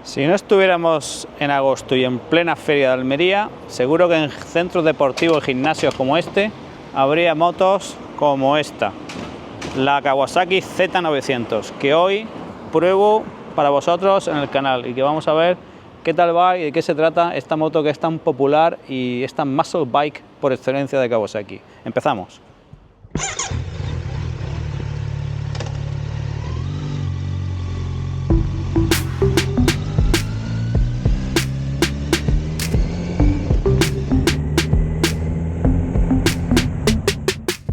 Si no estuviéramos en agosto y en plena feria de Almería, seguro que en centros deportivos y gimnasios como este habría motos como esta, la Kawasaki Z900, que hoy pruebo para vosotros en el canal y que vamos a ver qué tal va y de qué se trata esta moto que es tan popular y esta muscle bike por excelencia de Kawasaki. Empezamos.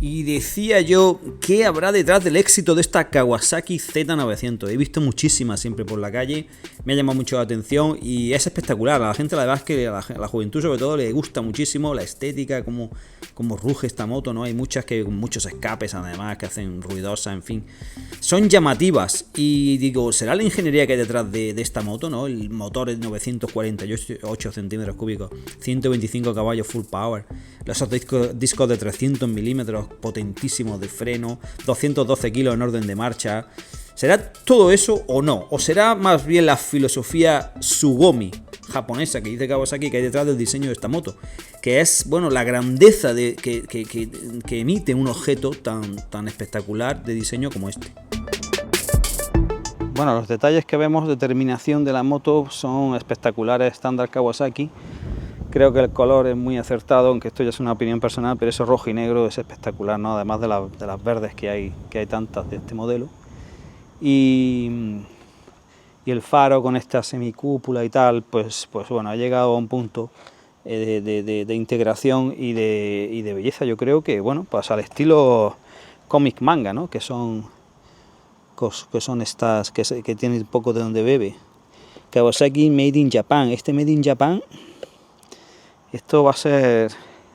Y decía yo, ¿qué habrá detrás del éxito de esta Kawasaki Z900? He visto muchísimas siempre por la calle, me ha llamado mucho la atención y es espectacular. A la gente, la verdad es que a la juventud sobre todo le gusta muchísimo la estética, cómo ruge esta moto, ¿no? Hay muchas que con muchos escapes además, que hacen ruidosas, en fin. Son llamativas y digo, ¿será la ingeniería que hay detrás de esta moto, ¿no? El motor es 948 centímetros cúbicos, 125 caballos full power, esos discos de 300 milímetros potentísimos de freno, 212 kilos en orden de marcha. ¿Será todo eso o no? ¿O será más bien la filosofía Tsugomi japonesa que dice Kawasaki que hay detrás del diseño de esta moto? Que es, bueno, la grandeza que emite un objeto tan espectacular de diseño como este. Bueno, los detalles que vemos de terminación de la moto son espectaculares, estándar Kawasaki. Creo que el color es muy acertado, aunque esto ya es una opinión personal, pero eso rojo y negro es espectacular, ¿no? Además de las verdes que hay tantas de este modelo. Y el faro con esta semicúpula y tal, pues bueno, ha llegado a un punto de integración y de belleza. Yo creo que, bueno, pues al estilo cómic manga, ¿no? Que son estas, que tienen un poco de donde bebe. Kawasaki Made in Japan. Este Made in Japan, esto va a ser,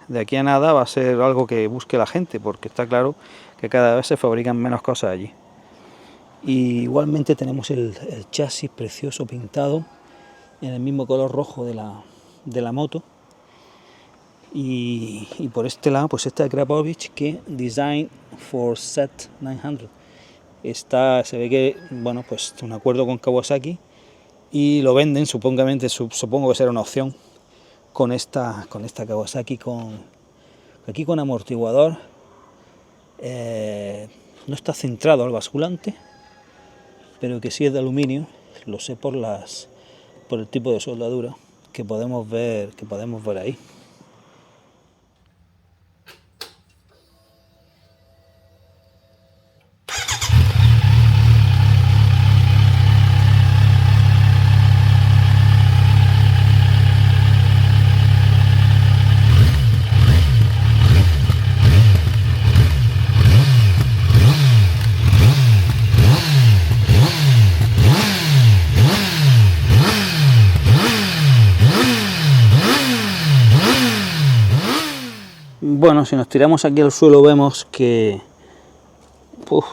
de aquí a nada, va a ser algo que busque la gente, porque está claro que cada vez se fabrican menos cosas allí. Y igualmente tenemos el chasis precioso pintado en el mismo color rojo de la moto. Y por este lado, pues esta de Krapovic, que Design for Z900. Se ve que, bueno, pues un acuerdo con Kawasaki y lo venden, supongo que será una opción con esta Kawasaki aquí con amortiguador. No está centrado al basculante, pero que sí es de aluminio, lo sé por el tipo de soldadura que podemos ver ahí. Bueno, si nos tiramos aquí al suelo vemos que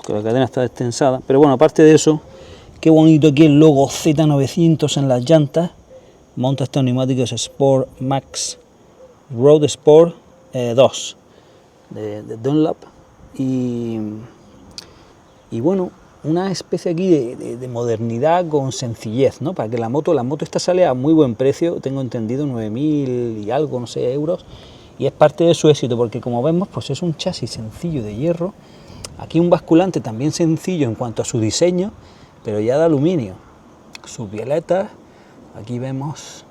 la cadena está destensada, pero bueno, aparte de eso, qué bonito aquí el logo Z900 en las llantas. Monta estos neumáticos Sport Max Road Sport 2 de Dunlop y bueno, una especie aquí de modernidad con sencillez, ¿no? Para que la moto esta sale a muy buen precio, tengo entendido 9.000 y algo, no sé, euros. Y es parte de su éxito porque, como vemos, pues es un chasis sencillo de hierro. Aquí un basculante también sencillo en cuanto a su diseño, pero ya de aluminio. Sus violetas, aquí vemos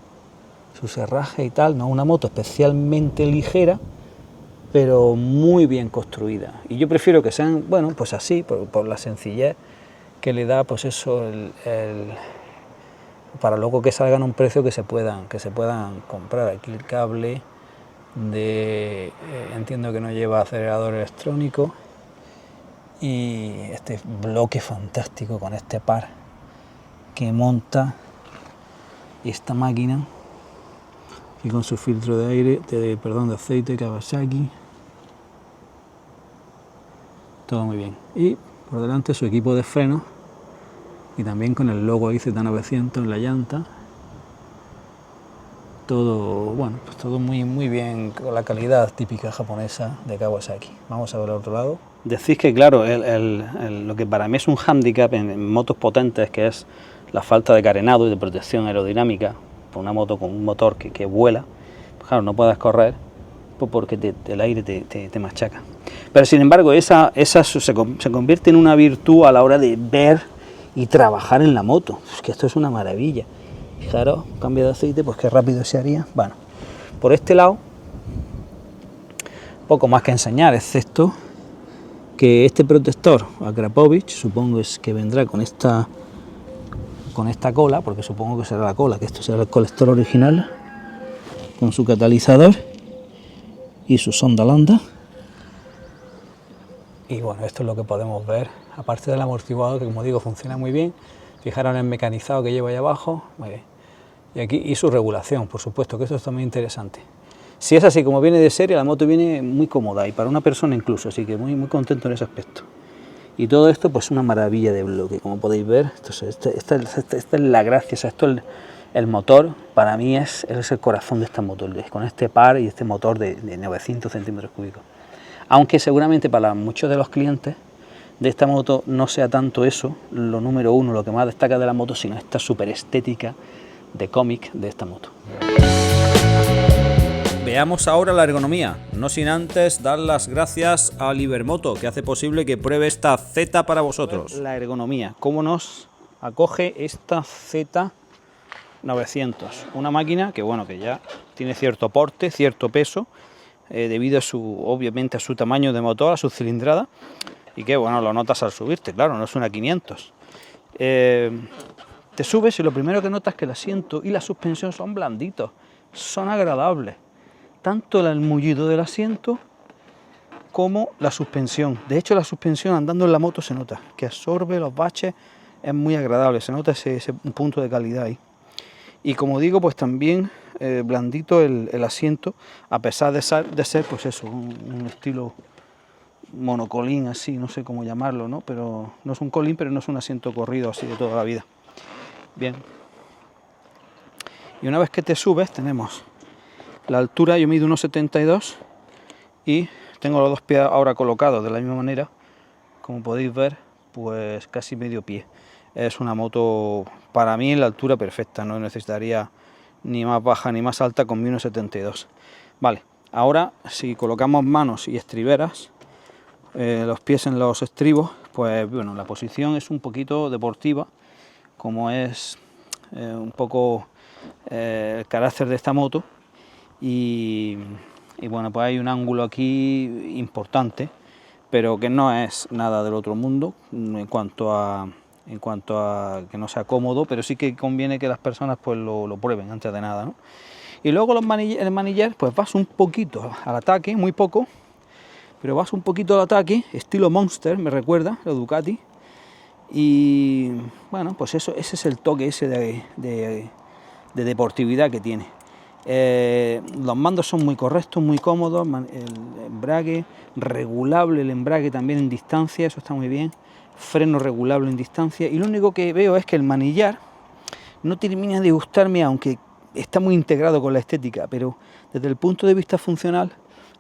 su cerraje y tal, ¿no? Una moto especialmente ligera, pero muy bien construida. Y yo prefiero que sean, bueno, pues así, por la sencillez que le da, pues eso, para luego que salgan a un precio que se puedan comprar. Aquí el cable entiendo que no lleva acelerador electrónico, y este bloque fantástico con este par que monta esta máquina y con su filtro de aire, de aceite Kawasaki, todo muy bien. Y por delante su equipo de freno y también con el logo Z900 en la llanta. Todo, bueno, pues todo muy bien, con la calidad típica japonesa de Kawasaki. Vamos a ver al otro lado. Decís que, claro, lo que para mí es un hándicap en motos potentes, que es la falta de carenado y de protección aerodinámica por una moto con un motor que vuela, pues claro, no puedes correr pues porque el aire te machaca. Pero sin embargo, esa se convierte en una virtud a la hora de ver y trabajar en la moto. Es que esto es una maravilla. Fijaros, cambio de aceite, pues qué rápido se haría. Bueno, por este lado, poco más que enseñar, excepto que este protector Akrapovic, supongo es que vendrá con esta cola, porque supongo que será la cola, que esto será el colector original, con su catalizador y su sonda lambda. Y bueno, esto es lo que podemos ver, aparte del amortiguador, que como digo funciona muy bien. Fijaros en el mecanizado que lleva ahí abajo, muy bien. Y aquí, y su regulación, por supuesto, que esto es también interesante. Si es así como viene de serie, la moto viene muy cómoda y para una persona incluso, así que muy contento en ese aspecto. Y todo esto pues una maravilla de bloque, como podéis ver. Entonces, esta es la gracia, o sea, esto el motor para mí es el corazón de esta moto, con este par y este motor de 900 centímetros cúbicos. Aunque seguramente para muchos de los clientes de esta moto no sea tanto eso lo número uno, lo que más destaca de la moto, sino esta súper estética de cómic de esta moto. Veamos ahora la ergonomía, no sin antes dar las gracias a Libermoto, que hace posible que pruebe esta Z para vosotros. La ergonomía, cómo nos acoge esta Z900, una máquina que bueno, que ya tiene cierto porte, cierto peso, debido a obviamente a su tamaño de motor, a su cilindrada, y que bueno, lo notas al subirte, claro, no es una 500. Te subes y lo primero que notas es que el asiento y la suspensión son blanditos, son agradables, tanto el mullido del asiento como la suspensión. De hecho, la suspensión andando en la moto se nota, que absorbe los baches, es muy agradable, se nota ese punto de calidad ahí. Y como digo, pues también blandito el asiento, a pesar de ser pues eso, un estilo monocolín así, no sé cómo llamarlo, ¿no? Pero no es un colín, pero no es un asiento corrido así de toda la vida. Bien. Y una vez que te subes, tenemos la altura, yo mido 1,72 y tengo los dos pies ahora colocados de la misma manera, como podéis ver, pues casi medio pie. Es una moto, para mí, en la altura perfecta, no necesitaría ni más baja ni más alta con mi 1,72. Vale, ahora si colocamos manos y estriberas, los pies en los estribos, pues bueno, la posición es un poquito deportiva, como es un poco el carácter de esta moto, y bueno, pues hay un ángulo aquí importante, pero que no es nada del otro mundo en cuanto a que no sea cómodo, pero sí que conviene que las personas pues lo prueben antes de nada, ¿no? Y luego el manillar, pues vas un poquito al ataque, muy poco, pero vas un poquito al ataque, estilo Monster, me recuerda, la Ducati, y bueno, pues ese es el toque ese de deportividad que tiene. Los mandos son muy correctos, muy cómodos, el embrague regulable, el embrague también en distancia, eso está muy bien, freno regulable en distancia, y lo único que veo es que el manillar no termina de gustarme, aunque está muy integrado con la estética, pero desde el punto de vista funcional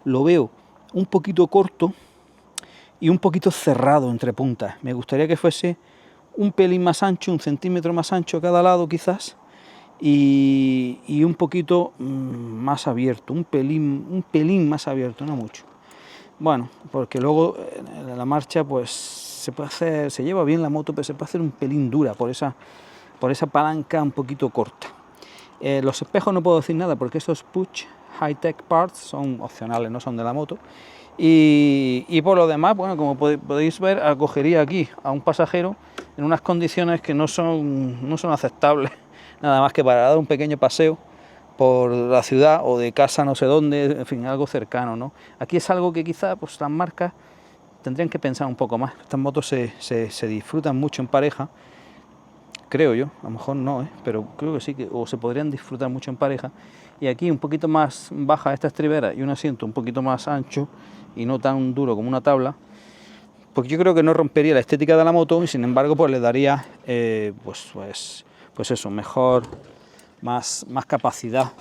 lo veo un poquito corto y un poquito cerrado entre puntas. Me gustaría que fuese un pelín más ancho, 1 centímetro más ancho cada lado quizás, y un poquito más abierto, un pelín más abierto, no mucho. Bueno, porque luego en la marcha pues se lleva bien la moto, pero se puede hacer un pelín dura por esa palanca un poquito corta. Los espejos no puedo decir nada porque esos Puig High-Tech Parts son opcionales, no son de la moto. Y por lo demás, bueno, como podéis ver, acogería aquí a un pasajero en unas condiciones que no son aceptables, nada más que para dar un pequeño paseo por la ciudad o de casa no sé dónde, en fin, algo cercano, ¿no? Aquí es algo que quizá pues las marcas tendrían que pensar un poco más. Estas motos se disfrutan mucho en pareja, creo yo, a lo mejor no, pero creo que sí, o se podrían disfrutar mucho en pareja. Y aquí un poquito más baja esta estribera y un asiento un poquito más ancho y no tan duro como una tabla, porque yo creo que no rompería la estética de la moto y sin embargo pues le daría pues eso, mejor, más capacidad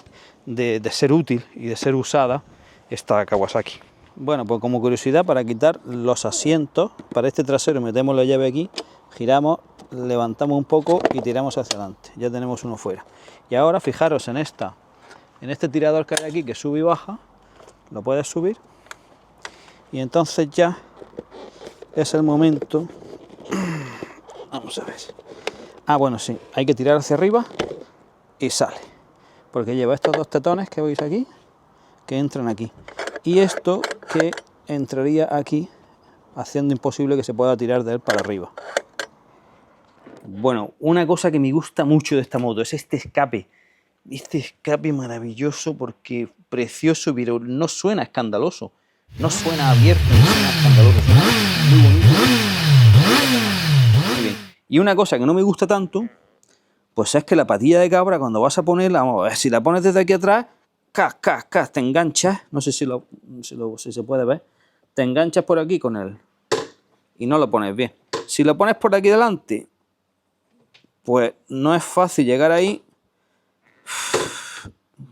de ser útil y de ser usada esta Kawasaki. Bueno, pues como curiosidad, para quitar los asientos, para este trasero metemos la llave aquí, giramos levantamos un poco y tiramos hacia adelante, ya tenemos uno fuera. Y ahora fijaros en este tirador que hay aquí, que sube y baja, lo puedes subir, y entonces ya es el momento. Vamos a ver. Bueno, sí, hay que tirar hacia arriba y sale, porque lleva estos dos tetones que veis aquí, que entran aquí, y esto que entraría aquí, haciendo imposible que se pueda tirar de él para arriba. Bueno, una cosa que me gusta mucho de esta moto es este escape maravilloso, porque precioso, pero no suena escandaloso, no suena abierto, no suena escandaloso, suena muy bonito. Muy bien. Y una cosa que no me gusta tanto, pues es que la patilla de cabra, cuando vas a ponerla, vamos a ver, si la pones desde aquí atrás, te enganchas, no sé si se puede ver, te enganchas por aquí con él y no lo pones bien. Si lo pones por aquí delante, pues no es fácil llegar ahí.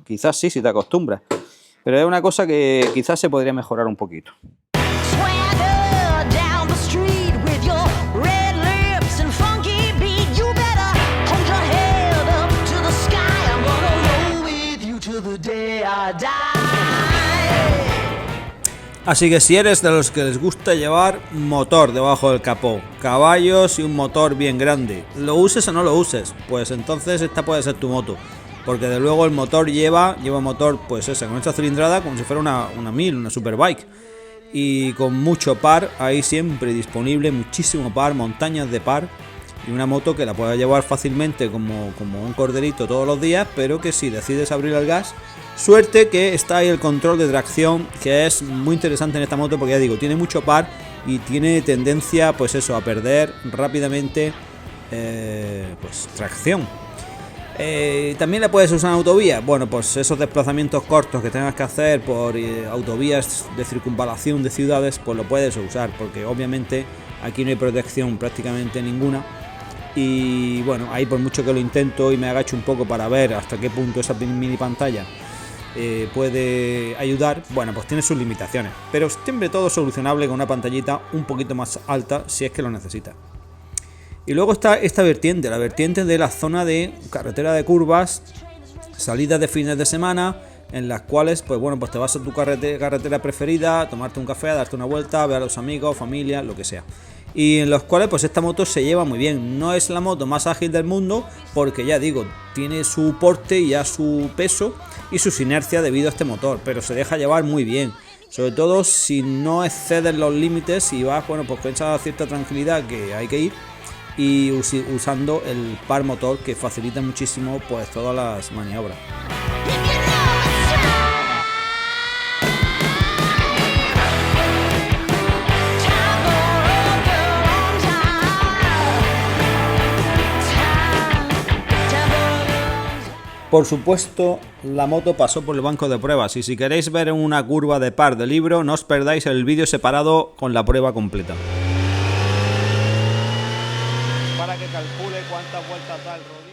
Quizás sí, si te acostumbras, pero es una cosa que quizás se podría mejorar un poquito. Así que si eres de los que les gusta llevar motor debajo del capó, caballos y un motor bien grande, lo uses o no lo uses, pues entonces esta puede ser tu moto, porque de luego el motor lleva motor, pues esa, con esta cilindrada, como si fuera una 1000, una Superbike, y con mucho par ahí siempre disponible, muchísimo par, montañas de par, y una moto que la puedes llevar fácilmente como un corderito todos los días, pero que si decides abrir el gas, suerte que está ahí el control de tracción, que es muy interesante en esta moto, porque ya digo, tiene mucho par y tiene tendencia, pues eso, a perder rápidamente pues tracción. También la puedes usar en autovía. Bueno, pues esos desplazamientos cortos que tengas que hacer por autovías de circunvalación de ciudades, pues lo puedes usar, porque obviamente aquí no hay protección prácticamente ninguna. Y bueno, ahí por mucho que lo intento y me agacho un poco para ver hasta qué punto esa mini pantalla puede ayudar, bueno, pues tiene sus limitaciones, pero siempre todo solucionable con una pantallita un poquito más alta si es que lo necesitas. Y luego está esta vertiente, la vertiente de la zona de carretera de curvas, salidas de fines de semana, en las cuales, pues bueno, pues te vas a tu carretera preferida, a tomarte un café, a darte una vuelta, a ver a los amigos, familia, lo que sea. Y en los cuales pues esta moto se lleva muy bien. No es la moto más ágil del mundo, porque ya digo, tiene su porte y ya su peso y su inercia debido a este motor, pero se deja llevar muy bien, sobre todo si no excedes los límites y vas, bueno, pues con esa cierta tranquilidad que hay que ir, y usando el par motor, que facilita muchísimo pues todas las maniobras. Por supuesto, la moto pasó por el banco de pruebas, y si queréis ver una curva de par de libro, no os perdáis el vídeo separado con la prueba completa. Para que calcule cuántas vueltas da el rodillo.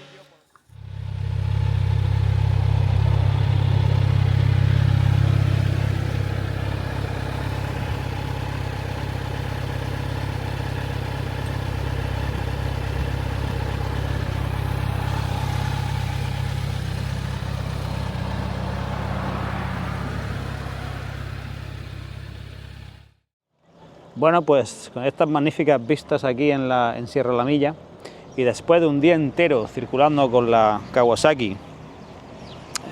Bueno, pues con estas magníficas vistas aquí en Sierra La Milla, y después de un día entero circulando con la Kawasaki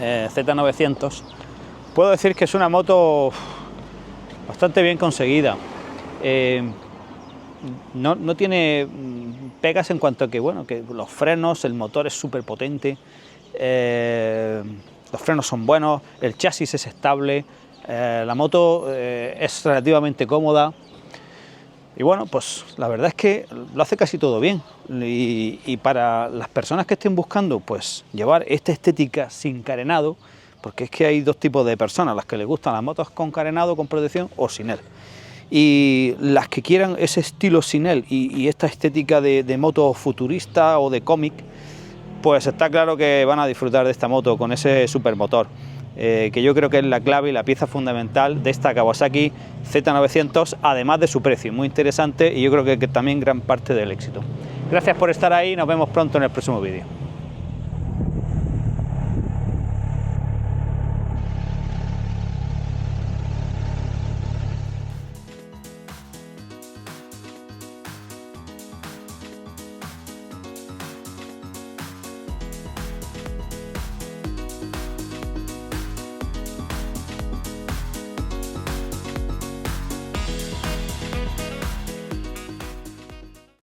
Z900, puedo decir que es una moto bastante bien conseguida. No tiene pegas en cuanto a que, bueno, que los frenos, el motor es súper potente, los frenos son buenos, el chasis es estable, la moto es relativamente cómoda. Y bueno, pues la verdad es que lo hace casi todo bien, y para las personas que estén buscando pues llevar esta estética sin carenado, porque es que hay dos tipos de personas, las que les gustan las motos con carenado, con protección, o sin él, y las que quieran ese estilo sin él y esta estética de moto futurista o de cómic, pues está claro que van a disfrutar de esta moto con ese supermotor. Que yo creo que es la clave y la pieza fundamental de esta Kawasaki Z900, además de su precio, muy interesante, y yo creo que también gran parte del éxito. Gracias por estar ahí, nos vemos pronto en el próximo vídeo.